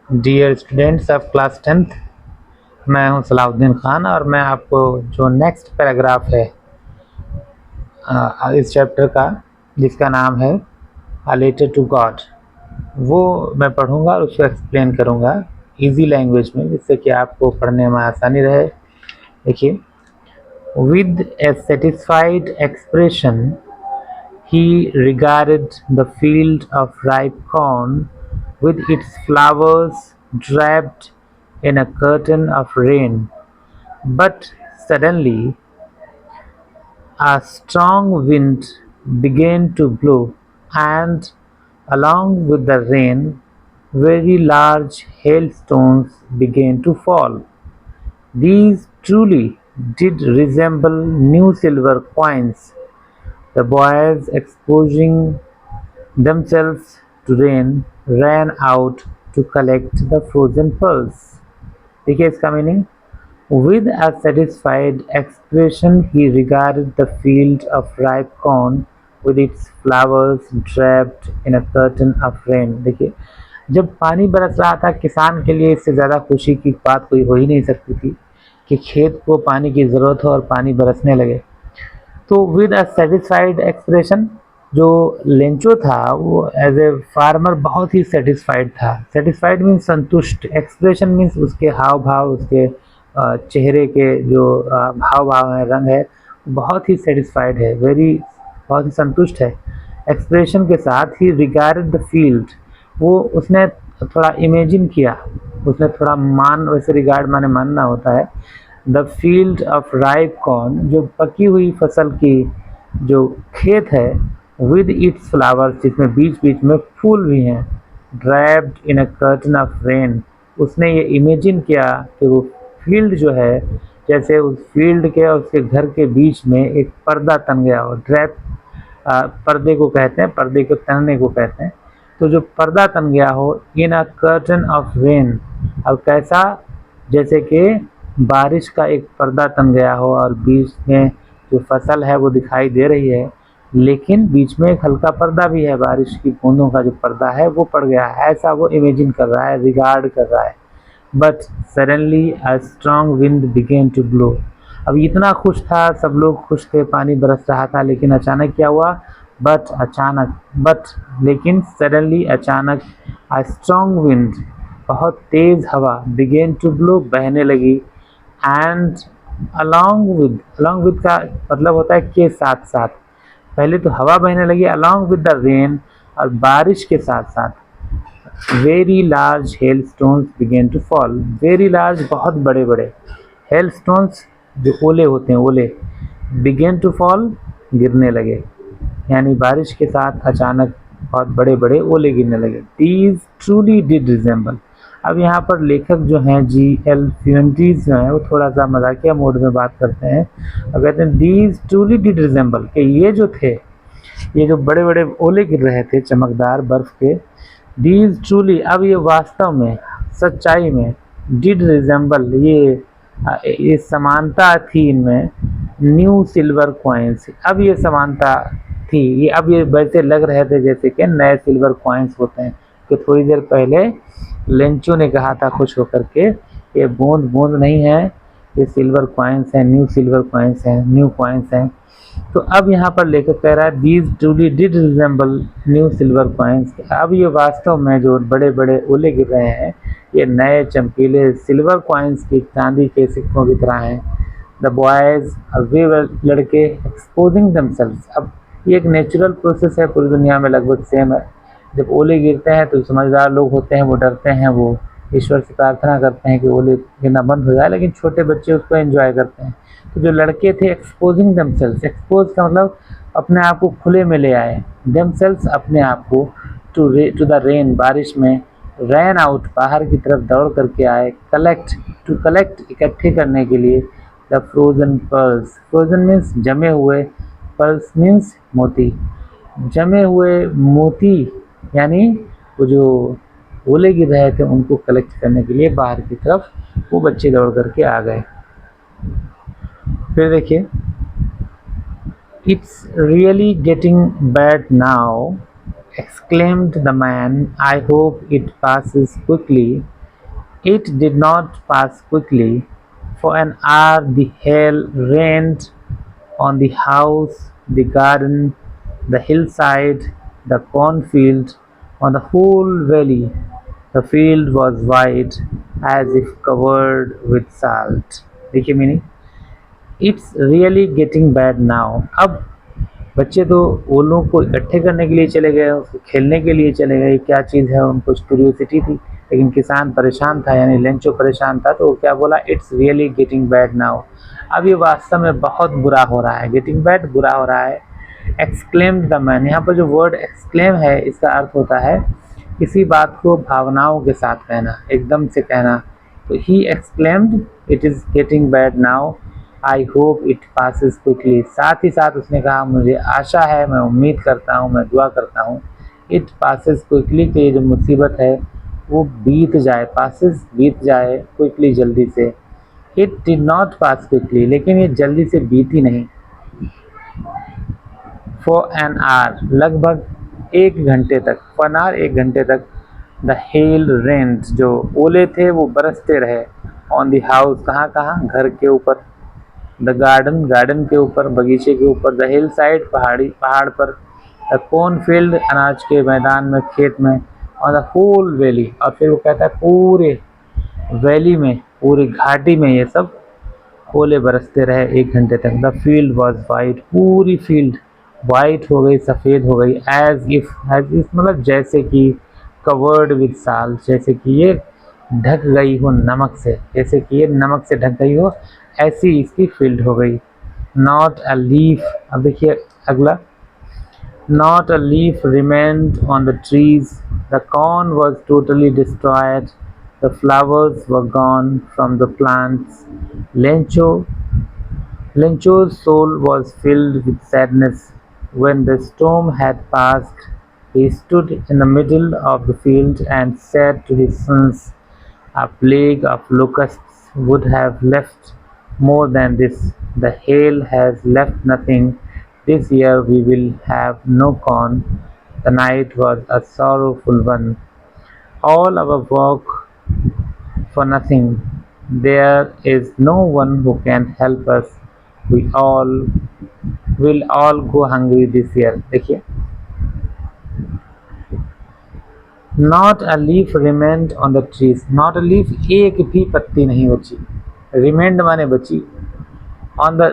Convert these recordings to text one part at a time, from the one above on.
Dear students of class 10th, मैं हूं सलाउद्दीन खान और मैं आपको जो नेक्स्ट पैराग्राफ है इस चैप्टर का, जिसका नाम है अ लेटर टू गॉड, वो मैं पढ़ूंगा और उसको एक्सप्लेन करूंगा इजी लैंग्वेज में, जिससे कि आपको पढ़ने में आसानी रहे। देखिए, with A satisfied expression he regarded the field of ripe corn with its flowers draped in a curtain of rain. But suddenly a strong wind began to blow, and along with the rain, very large hailstones began to fall. These truly did resemble new silver coins. The boys, exposing themselves to rain, ran out to collect the frozen pearls. देखिए इसका meaning, with a satisfied expression he regarded the field of ripe corn with its flowers draped in a curtain of rain। देखिए, जब पानी बरस रहा था, किसान के लिए इससे ज़्यादा खुशी की बात कोई हो ही नहीं सकती थी कि खेत को पानी की ज़रूरत हो और पानी बरसने लगे। तो विद अ सेटिस्फाइड एक्सप्रेशन, जो लेंचो था वो एज ए फार्मर बहुत ही सेटिस्फाइड था। सेटिस्फाइड मीन्स संतुष्ट, एक्सप्रेशन मीन्स उसके हाव भाव, उसके चेहरे के जो हाव भाव है, रंग है, बहुत ही सेटिस्फाइड है, बहुत ही संतुष्ट है। एक्सप्रेशन के साथ ही रिगार्ड द फील्ड, वो उसने थोड़ा इमेजिन किया, उसने थोड़ा वैसे रिगार्ड माने मानना होता है। The field of ripe corn, जो पकी हुई फसल की जो खेत है, विद इट्स फ्लावर्स, जिसमें बीच बीच में फूल भी हैं, draped in a curtain of rain, उसने ये इमेजिन किया कि वो फील्ड जो है, जैसे उस फील्ड के और उसके घर के बीच में एक पर्दा तन गया हो। ड्रैप पर्दे को कहते हैं, पर्दे को तनने को कहते हैं। तो जो पर्दा तन गया हो इन अ कर्टन ऑफ रेन, अब कैसा, जैसे कि बारिश का एक पर्दा तन गया हो और बीच में जो फसल है वो दिखाई दे रही है, लेकिन बीच में एक हल्का पर्दा भी है, बारिश की बूंदों का जो पर्दा है वो पड़ गया है, ऐसा वो इमेजिन कर रहा है, रिगार्ड कर रहा है। But suddenly a strong wind began to blow, अब इतना खुश था, सब लोग खुश थे, पानी बरस रहा था, लेकिन अचानक क्या हुआ, लेकिन सडनली अचानक अ स्ट्रॉन्ग विंड, बहुत तेज हवा, बिगेन टू ब्लो, बहने लगी, एंड अलॉन्ग विद का मतलब होता है के साथ साथ। पहले तो हवा बहने लगी अलॉन्ग विद द रेन, और बारिश के साथ साथ very large hail stones began to fall. Very large, बहुत बड़े बड़े, हेल स्टोन्स जो ओले होते हैं, ओले, बिगेन टू फॉल, गिरने लगे, यानी बारिश के साथ अचानक बहुत बड़े बड़े ओले गिरने लगे। दीज ट्रूली डिड रिजेंबल, अब यहाँ पर लेखक जो हैं GL फ्यूएंटीज जो हैं, वो थोड़ा सा मजाकिया मोड में बात करते हैं और कहते हैं दीज ट्रूली डिड रिजेंबल, कि ये जो थे, ये जो बड़े बड़े ओले गिर रहे थे चमकदार बर्फ के, दीज ट्रूली, अब ये वास्तव में, सच्चाई में, डिड रिजेंबल, ये समानता थी इनमें, न्यू सिल्वर कॉइन्स, अब ये समानता थी, ये अब ये वैसे लग रहे थे जैसे कि नए सिल्वर कॉइन्स होते हैं। कि थोड़ी देर पहले लेंचो ने कहा था खुश होकर के, ये बूंद बूंद नहीं है, ये सिल्वर कॉइन्स हैं, न्यू सिल्वर कॉइन्स हैं, न्यू कॉइन्स हैं। तो अब यहाँ पर लेकर कह रहा है these truly did resemble new silver coins, अब ये वास्तव में जो बड़े बड़े ओले गिर रहे हैं, ये नए चमकीले सिल्वर कॉइन्स की, चांदी के सिक्कों की तरह हैं। द बॉयज, वे लड़के, एक्सपोजिंग दमसेल्व्स, अब ये एक नेचुरल प्रोसेस है, पूरी दुनिया में लगभग सेम है। जब ओले गिरते हैं तो समझदार लोग होते हैं, वो डरते हैं, वो ईश्वर से प्रार्थना करते हैं कि ओले गिरना बंद हो जाए, लेकिन छोटे बच्चे उसको एंजॉय करते हैं। तो जो लड़के थे, एक्सपोजिंग दमसेल्व्स, एक्सपोज का मतलब अपने आप को खुले में ले आए, दमसेल्व्स अपने आप को, टू द रेन, बारिश में, रैन आउट, बाहर की तरफ दौड़ करके आए, टू कलेक्ट, इकट्ठे करने के लिए, the frozen pearls, frozen means जमे हुए, पर्ल्स मीन्स मोती, जमे हुए मोती, यानी वो जो ओले गिर रहे थे उनको कलेक्ट करने के लिए बाहर की तरफ वो बच्चे दौड़ करके आ गए। फिर देखिए, it's really getting bad now, exclaimed the man, I hope it passes quickly, It did not pass quickly. For an hour the hail rained on the house, the garden, the hillside, the cornfield, on the whole valley. The field was white as if covered with salt. देखिए meaning, it's really getting bad now. अब बच्चे तो ओलों को इकट्ठे करने के लिए चले गए, उसको खेलने के लिए चले गए, क्या चीज़ है उनको क्यूरियोसिटी थी। लेकिन किसान परेशान था, यानी लेंचो परेशान था, तो वो क्या बोला, it's really getting bad now. अब ये वास्तव में बहुत बुरा हो रहा है, गेटिंग बैड बुरा हो रहा है। एक्सक्लेम्ड द मैन, यहाँ पर जो वर्ड एक्सक्लेम है इसका अर्थ होता है किसी बात को भावनाओं के साथ कहना, एकदम से कहना। तो he exclaimed it is getting bad now, I hope it passes quickly. साथ ही साथ उसने कहा मुझे आशा है, मैं उम्मीद करता हूँ, मैं दुआ करता हूँ, इट पासिस क्विकली, कि ये जो मुसीबत है वो बीत जाए, पासिस बीत जाए, क्विकली जल्दी से। It did not pass quickly, लेकिन ये जल्दी से बीती नहीं। फॉर एन आवर, लगभग एक घंटे तक, फॉर एन आवर एक घंटे तक, द हेल रेन्ड, जो ओले थे वो बरसते रहे, ऑन द हाउस, कहाँ कहाँ, घर के ऊपर, द गार्डन, गार्डन के ऊपर, बगीचे के ऊपर, द हिल साइड, पहाड़ी, पहाड़ पर, द कॉर्न फील्ड, अनाज के मैदान में, खेत में, और द होल वैली, और फिर वो कहता है पूरे वैली में, पूरी घाटी में ये सब ओले बरसते रहे एक घंटे तक। द फील्ड वॉज वाइट, पूरी फील्ड वाइट हो गई, सफ़ेद हो गई। एज इफ मतलब जैसे कि, कवर्ड विद साल्ट, जैसे कि ये ढक गई हो नमक से, जैसे कि ये नमक से ढक गई हो, ऐसी इसकी फील्ड हो गई। नॉट अ लीफ, अब देखिए अगला, not a leaf remained on the trees, the corn was totally destroyed, the flowers were gone from the plants. Lencho's soul was filled with sadness. When the storm had passed, he stood in the middle of the field and said to his sons, a plague of locusts would have left more than this. The hail has left nothing. This year we will have no corn. The night was a sorrowful one. All our work for nothing. There is no one who can help us. We all will all go hungry this year। देखिए, not a leaf remained on the trees, not a leaf, एक भी पत्ती नहीं बची, remained माने बची, on the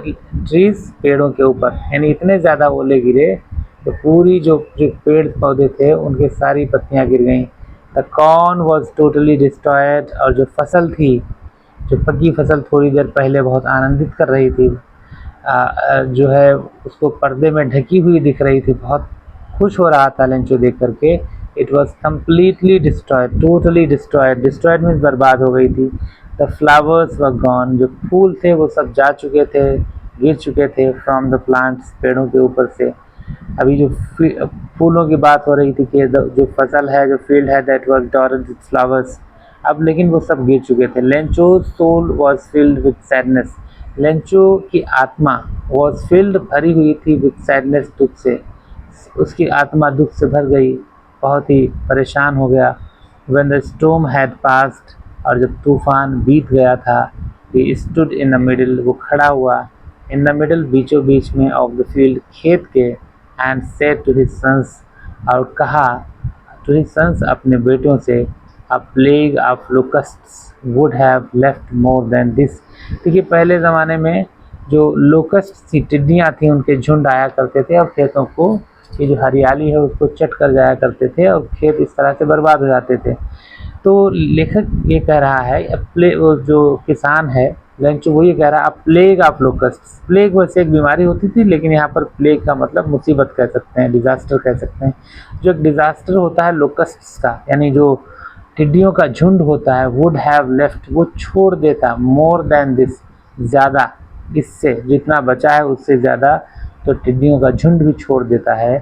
trees, पेड़ों के ऊपर, यानी इतने ज़्यादा ओले गिरे तो पूरी जो पेड़ पौधे थे उनके सारी पत्तियां गिर गईं। The corn was totally destroyed, और जो फसल थी, जो पकी फसल थोड़ी देर पहले बहुत आनंदित कर रही थी, जो है उसको पर्दे में ढकी हुई दिख रही थी, बहुत खुश हो रहा था लेंचो देख करके, it was completely destroyed, totally destroyed, destroyed means बर्बाद हो गई थी। द फ्लावर्स वर गॉन, जो फूल थे वो सब जा चुके थे, गिर चुके थे, फ्रॉम द प्लांट्स, पेड़ों के ऊपर से। अभी जो फूलों की बात हो रही थी कि जो फसल है, जो फील्ड है, दैट वॉज डॉरेंट विथ फ्लावर्स, अब लेकिन वो सब गिर चुके थे। Lencho's soul was filled with sadness, Lencho की आत्मा वॉज फिल्ड, भरी हुई थी, विथ सैडनेस, दुख से, उसकी आत्मा दुख से भर गई, बहुत ही परेशान हो गया। When the storm had passed, और जब तूफान बीत गया था, he stood in the middle, वो खड़ा हुआ, इन द मिडिल, बीचों बीच में, ऑफ द फील्ड, खेत के, and said to his sons, और कहा टू हिज सन्स, अपने बेटों से, a plague of locusts would have left more than this. देखिए पहले ज़माने में जो लोकस्ट थी, टिड्डियाँ थी, उनके झुंड आया करते थे और खेतों को, ये जो हरियाली है उसको चट कर जाया करते थे और खेत इस तरह से बर्बाद हो जाते थे। तो लेखक ये कह रहा है, वो जो किसान है लेंचो, वो ये कह रहा है, अ प्लेग ऑफ लोकस्ट, प्लेग वैसे एक बीमारी होती थी, लेकिन यहाँ पर प्लेग का मतलब मुसीबत कह सकते हैं, डिज़ास्टर कह सकते हैं। जो एक डिज़ास्टर होता है लोकस्ट्स का, यानी जो टिड्डियों का झुंड होता है, वुड हैव लेफ्ट, वो छोड़ देता, मोर देन दिस, ज़्यादा, इससे जितना बचा है उससे ज़्यादा, तो टिड्डियों का झुंड भी छोड़ देता है।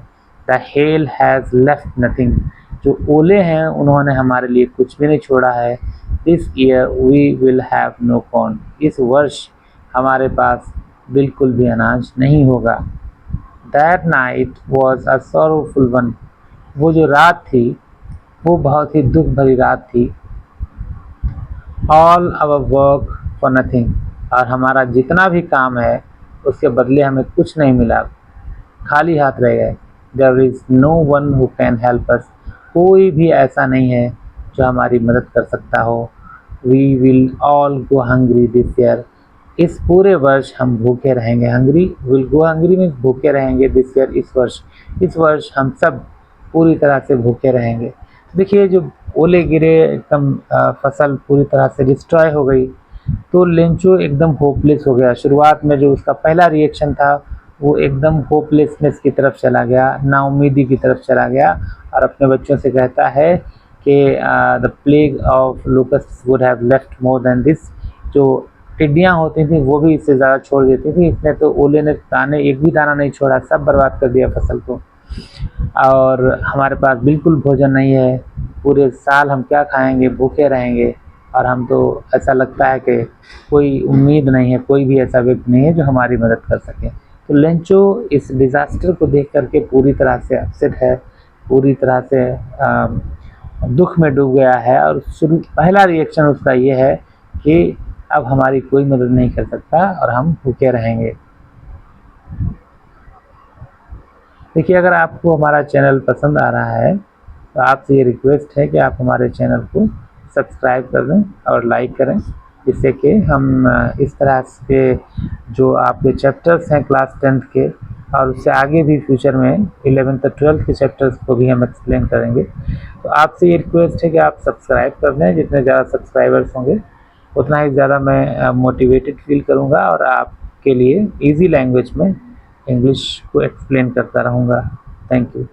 The hell has left nothing, जो ओले हैं उन्होंने हमारे लिए कुछ भी नहीं छोड़ा है। This year we will have no corn, इस वर्ष हमारे पास बिल्कुल भी अनाज नहीं होगा। That night was a sorrowful one, वो जो रात थी वो बहुत ही दुख भरी रात थी। All our work for nothing, और हमारा जितना भी काम है उसके बदले हमें कुछ नहीं मिला, खाली हाथ रह गए। There is no one who can help us, कोई भी ऐसा नहीं है जो हमारी मदद कर सकता हो। We will all go hungry this year, इस पूरे वर्ष हम भूखे रहेंगे। Hungry, will go hungry means भूखे रहेंगे। दिस ईयर, इस वर्ष हम सब पूरी तरह से भूखे रहेंगे। देखिए जो ओले गिरे, एकदम फसल पूरी तरह से डिस्ट्रॉय हो गई, तो लेंचो एकदम होपलेस हो गया। शुरुआत में जो उसका पहला रिएक्शन था वो एकदम होपलेसनेस की तरफ चला गया, नाउमीदी की तरफ चला गया, और अपने बच्चों से कहता है कि the plague of locust would have left more than this, जो टिड्डियाँ होती थी वो भी इससे ज़्यादा छोड़ देती थी, इसने तो ओले ने दाने एक भी दाना नहीं छोड़ा, सब बर्बाद कर दिया फसल को। और हमारे पास बिल्कुल भोजन नहीं है, पूरे साल हम क्या खाएंगे, भूखे रहेंगे, और हम तो ऐसा लगता है कि कोई उम्मीद नहीं है, कोई भी ऐसा व्यक्ति नहीं है जो हमारी मदद कर सके। तो लेंचो इस डिज़ास्टर को देख करके पूरी तरह से अपसेट है, पूरी तरह से दुख में डूब गया है, और पहला रिएक्शन उसका ये है कि अब हमारी कोई मदद नहीं कर सकता और हम भूखे रहेंगे। देखिए अगर आपको हमारा चैनल पसंद आ रहा है तो आपसे ये रिक्वेस्ट है कि आप हमारे चैनल को सब्सक्राइब कर दें और लाइक करें, जिससे कि हम इस तरह के जो आपके चैप्टर्स हैं क्लास 10th के, और उससे आगे भी फ्यूचर में 11th और 12th के चैप्टर्स को भी हम एक्सप्लेन करेंगे। तो आपसे ये रिक्वेस्ट है कि आप सब्सक्राइब कर दें। जितने ज़्यादा सब्सक्राइबर्स होंगे उतना ही ज़्यादा मैं मोटिवेटेड फील करूँगा और आपके लिए ईजी लैंग्वेज में इंग्लिश को एक्सप्लेन करता रहूँगा। Thank you.